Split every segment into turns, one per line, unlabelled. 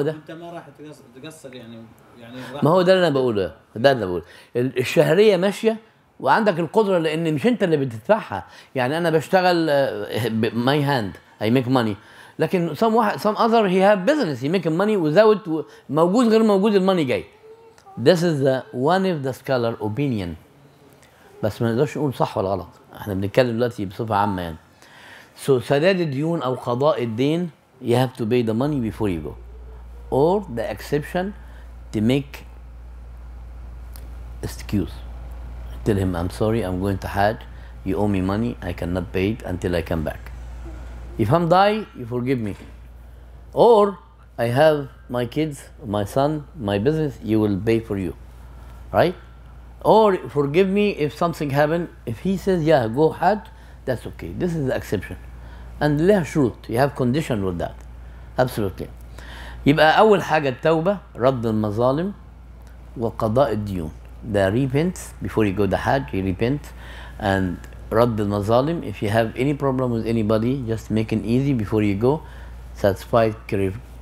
ده
انت ما راح تقصر يعني
ما هو ده اللي انا بقوله، ده اللي بقوله. الشهريه ماشيه وعندك القدره، لان مش انت اللي بتدفعها. يعني انا بشتغل ماي هاند اي ميك ماني، لكن some other he have business he making money without موجود غير موجود الماني جاي. This is the one of the scholar opinion، بس ما نقدرش نقول صح ولا غلط، احنا بنتكلم دلوقتي بصفه عامه يعني. So سداد الديون او قضاء الدين you have to pay the money before you go, or the exception to make excuse. Tell him, I'm sorry, I'm going to Hajj, you owe me money, I cannot pay it until I come back. If I'm die, you forgive me. Or I have my kids, my son, my business, you will pay for you, right? Or forgive me if something happened. If he says, yeah, go Hajj, that's okay. This is the exception. And لها شروط, you have condition with that. Absolutely. يبقى أول حاجة التوبة، رد المظالم، وقضاء الديون. The repent before you go to Hajj, you repent, and رد المظالم. If you have any problem with anybody, just make it easy before you go. Satisfy,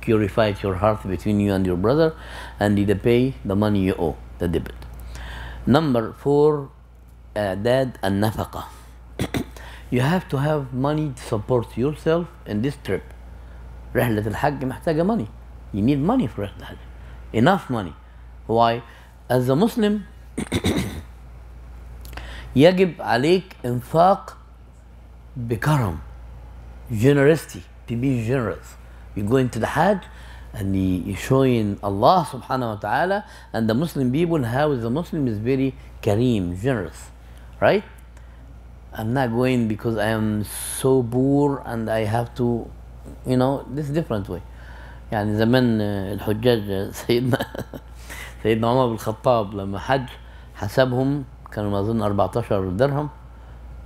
purify your heart between you and your brother, and you pay the money you owe, the debit. Number 4, إعداد النفقة. You have to have money to support yourself in this trip. رحلة الحج محتاجة money. You need money for رحلة الحج. Enough money. Why? As a Muslim يجب عليك إنفاق بكرم. Generosity. To be generous. You go into the Hajj and you showing Allah subhanahu wa ta'ala, and the Muslim people, how the Muslim is very kareem, generous. Right? I'm not going because I am so poor and I have to, you know, this different way. يعني زمان الحجاج سيدنا عمر بن الخطاب لما حج حسبهم كانوا ما اظن 14 درهم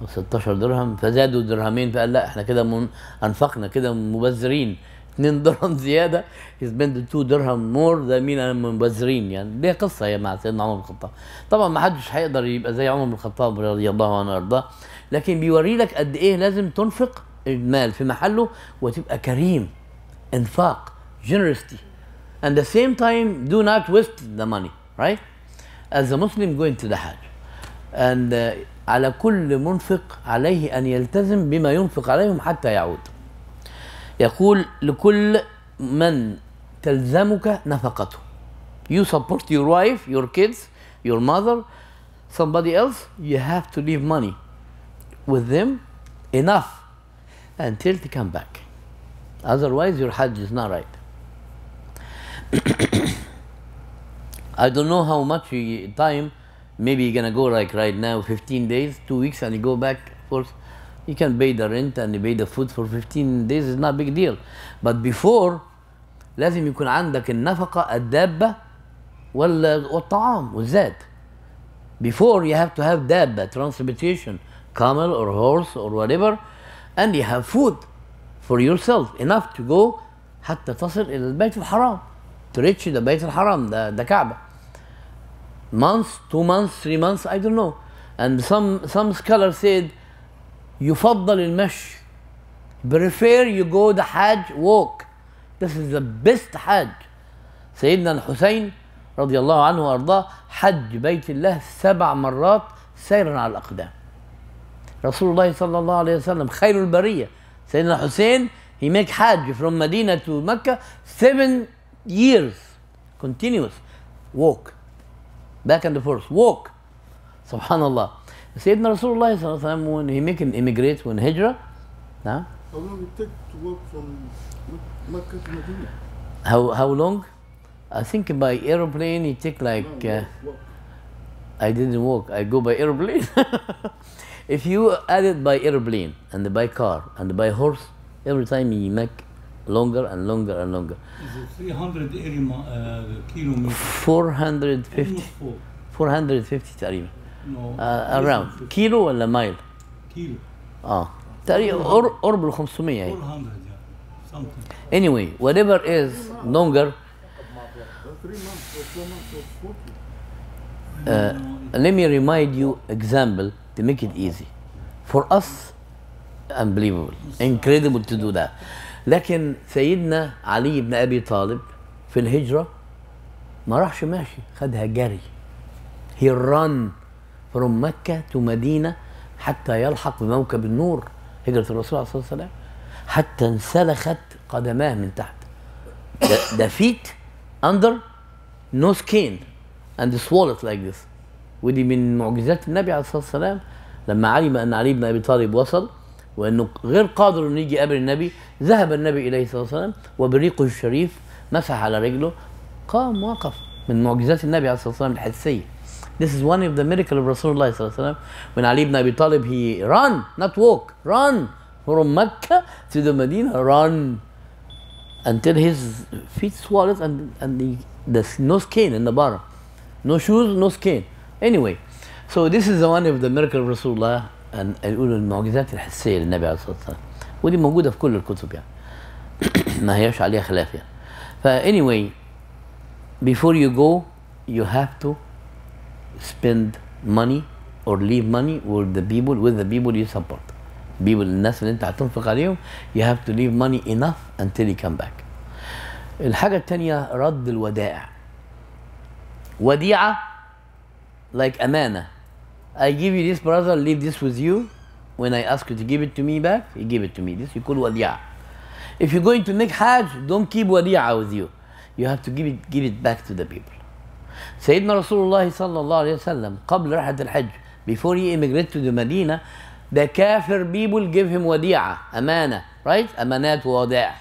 او 16 درهم، فزادوا درهمين، فقال لا احنا كده انفقنا كده مبذرين، 2 درهم زياده يسبند 2 درهم مور، ده مين انا مبذرين. يعني دي قصه هي مع سيدنا عمر بن الخطاب. طبعا ما حدش هيقدر يبقى زي عمر بن الخطاب رضي الله عنه وارضاه، لكن بيوري لك قد ايه لازم تنفق المال في محله وتبقى كريم. انفاق، generosity, and the same time do not waste the money, right? As a Muslim going to the Hajj, and على كل منفق عليه أن يلتزم بما ينفق عليهم حتى يعود. يقول لكل من تلزمك نفقته. You support your wife, your kids, your mother, somebody else, you have to leave money with them enough until to come back. Otherwise your Hajj is not right. I don't know how much time. Maybe you're gonna go like right now 15 days, 2 weeks, and you go back. Of course, you can pay the rent and you pay the food for 15 days. It's not a big deal. But before لازم يكون عندك النفقة الدابة والطعام والزاد. Before you have to have دابة, transportation, camel or horse or whatever, and you have food for yourself enough to go حتى تصل إلى البيت الحرام. To reach the بيت الحرام, the كعبة. Months, 2 months, 3 months, I don't know. And some scholars said يفضل المشي. Prefer you go the Hajj walk. This is the best Hajj. سيدنا الحسين رضي الله عنه وارضاه حج بيت الله 7 مرات سيرا على الأقدام. رسول الله صلى الله عليه وسلم خير البرية. سيدنا الحسين he make Hajj from Medina to Mecca 7 years continuous walk. Back and forth, walk. Subhanallah. سيدنا رسول الله صلى الله عليه وسلم when he make an immigrate when hijrah. How
long it take to walk from Mecca to Medina?
How long? I think by airplane it take like.
Walk.
I didn't walk. I go by airplane. If you add it by airplane and by car and by horse, every time you make longer and longer and longer.
Is it 300 kilometers?
450. 450 تقريبا.
No.
Around. كيلو ولا مايل؟
كيلو.
تقريبا قرب ال 500 يعني.
400 yeah. Something.
Anyway, whatever is longer.
3 months or 4 months or 40.
Let me remind you example to make it easy. For us, unbelievable, incredible to do that. لكن سيدنا علي بن أبي طالب في الهجرة ما راحش ماشي، خدها جري. he run from مكة to مدينة حتى يلحق بموكب النور، هجرة الرسول صلى الله عليه وسلم، حتى انسلخت قدماه من تحت. the feet under no skin and swallowed like this. ودي من معجزات النبي عليه الصلاة والسلام. لما علم أن علي بن أبي طالب وصل وأنه غير قادر أن يجي قبل النبي، ذهب النبي إليه صلى الله عليه وسلم وبريقه الشريف مسح على رجله، قام وقف. من معجزات النبي عليه الصلاة والسلام الحسية. This is one of the miracle of Rasulullah صلى الله عليه وسلم. When Ali ibn Abi Talib, he run, not walk, run from Mecca to the Medina, run until his feet swallowed and the no skin in the bottom, no shoes, no skin. Anyway, so this is the one of the miracle of Rasulullah and نقول المعجزات الحسية للنبي عليه الصلاة والسلام، ودي موجودة في كل الكتب يعني. ما هيش عليها خلاف يعني. anyway, before you go, you have to spend money or leave money with the people you support. الناس اللي انت هتنفق عليهم, you have to leave money enough until you come back. الحاجة التانية رد الودائع. وديعة like أمانة. I give you this brother, leave this with you. When I ask you to give it to me back, you give it to me. This you call وديعة. If you're going to make Hajj, don't keep وديعة with you. You have to give it back to the people. سيدنا رسول الله صلى الله عليه وسلم قبل رحلة الحج, before he immigrated to the Medina, the kafir people give him وديعة, أمانة, right? أمانات وودائع.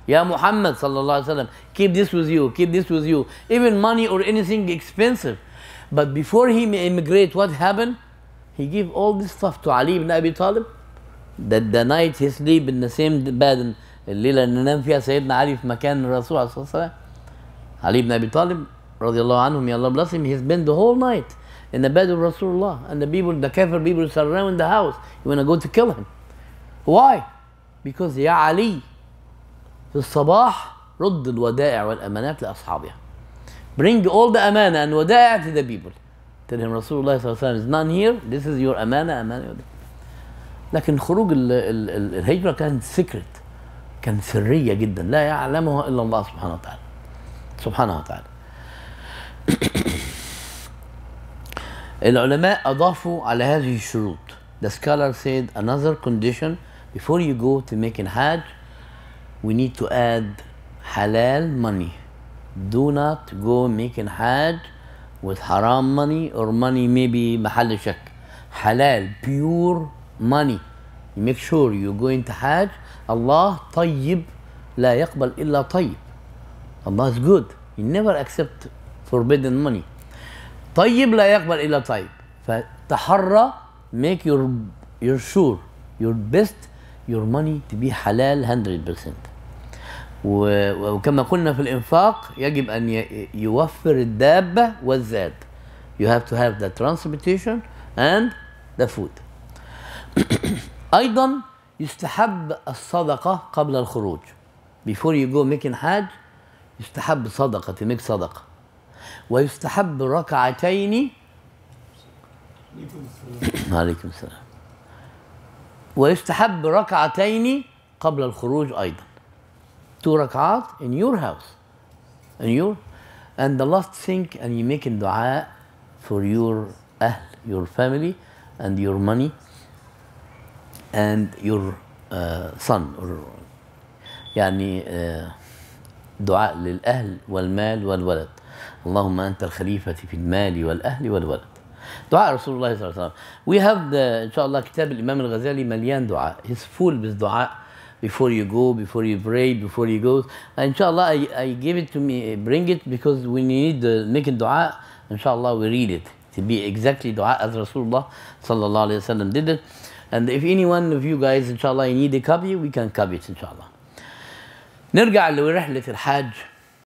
يا محمد صلى الله عليه وسلم, keep this with you, keep this with you. Even money or anything expensive. But before he immigrate, what happened? He gave all this stuff to Ali ibn Abi Talib. That the night he sleep in the same bed, الليلة اللي نام فيها سيدنا علي في مكان الرسول عليه الصلاة والسلام. Ali ibn Abi Talib رضي الله عنه, may Allah bless him, he has been the whole night in the bed of Rasulullah, and the kafir people surround the house. You want to go to kill him. Why? Because يا علي في الصباح رد الودائع والأمانات لأصحابها. Bring all the أمانة and ودائع to the people. Tell him Rasulullah صلى الله عليه وسلم is none here. This is your أمانة. لكن خروج الهجرة كانت secret, كانت سرية جدا, لا يعلمها إلا الله سبحانه وتعالى. سبحانه وتعالى. العلماء أضافوا على هذه الشروط. The scholar said another condition before you go to make an Hajj, we need to add halal money. Do not go making Hajj with haram money or money maybe محل شك. Halal, pure money. You make sure you're going to Hajj. Allah طيب لا يقبل إلا طيب. Allah is good. He never accept forbidden money. طيب لا يقبل إلا طيب. فتحرى, make your sure, your best, your money to be halal 100%. وكما قلنا في الإنفاق يجب أن يوفر الدابة والزاد. You have to have the transportation and the food. أيضا يستحب الصدقة قبل الخروج. Before you go making Hajj, يستحب صدقة, to make صدقة. ويستحب ركعتين. عليكم السلام. ويستحب ركعتين قبل الخروج أيضا. 2 ركعات in your house. And the last thing, and you making dua for your أهل, your family, and your money, and your son. يعني دعاء للأهل والمال والولد. اللهم أنت الخليفة في المال والأهل والولد. دعاء رسول الله صلى الله عليه وسلم. We have إن شاء الله كتاب الإمام الغزالي مليان دعاء. He's full بالدعاء. Before you go, before you pray, before you go. Inshallah, I give it to me, bring it, because we need making dua. Inshallah, we read it to be exactly dua as Rasulullah sallallahu alayhi wa sallam did it. And if any one of you guys, inshallah, you need a copy, we can copy it, inshallah. نرجع لرحلة الحاج.